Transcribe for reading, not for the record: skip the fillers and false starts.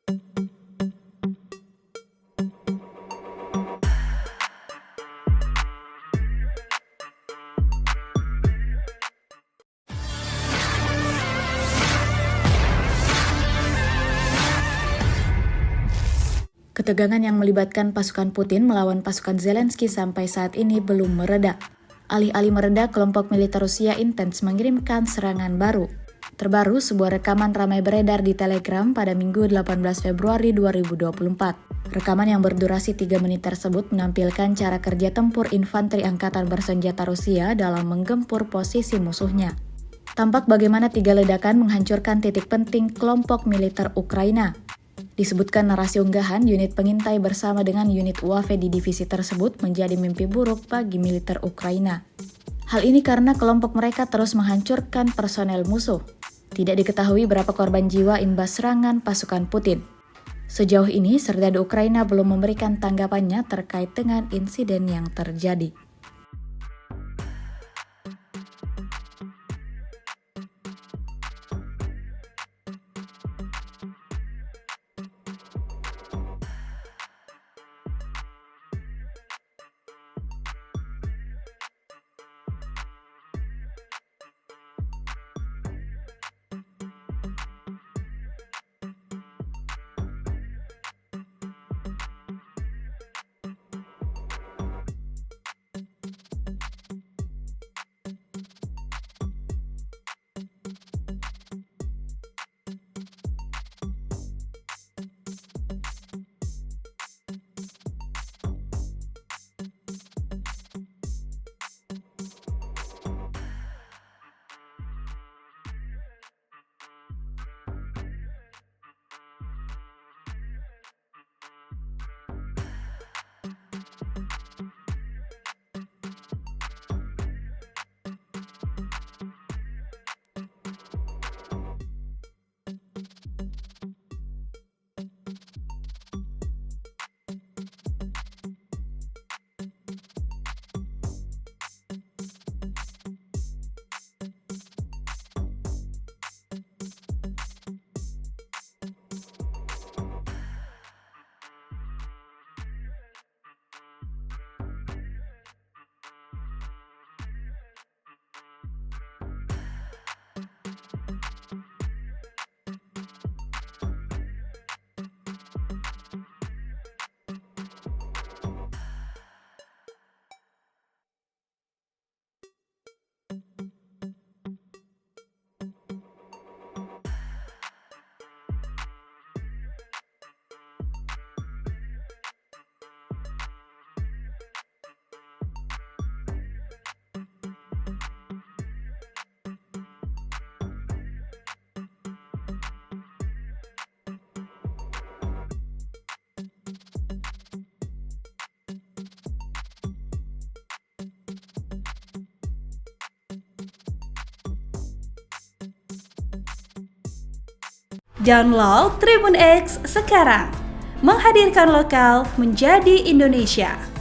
Ketegangan yang melibatkan pasukan Putin melawan pasukan Zelensky sampai saat ini belum mereda. Alih-alih mereda, kelompok militer Rusia intens mengirimkan serangan baru. Terbaru, sebuah rekaman ramai beredar di Telegram pada Minggu 18 Februari 2024. Rekaman yang berdurasi 3 menit tersebut menampilkan cara kerja tempur infanteri angkatan bersenjata Rusia dalam menggempur posisi musuhnya. Tampak bagaimana 3 ledakan menghancurkan titik penting kelompok militer Ukraina. Disebutkan narasi unggahan, unit pengintai bersama dengan unit UAV di divisi tersebut menjadi mimpi buruk bagi militer Ukraina. Hal ini karena kelompok mereka terus menghancurkan personel musuh. Tidak diketahui berapa korban jiwa imbas serangan pasukan Putin. Sejauh ini, serdadu Ukraina belum memberikan tanggapannya terkait dengan insiden yang terjadi. Download Tribun X sekarang, menghadirkan lokal menjadi Indonesia.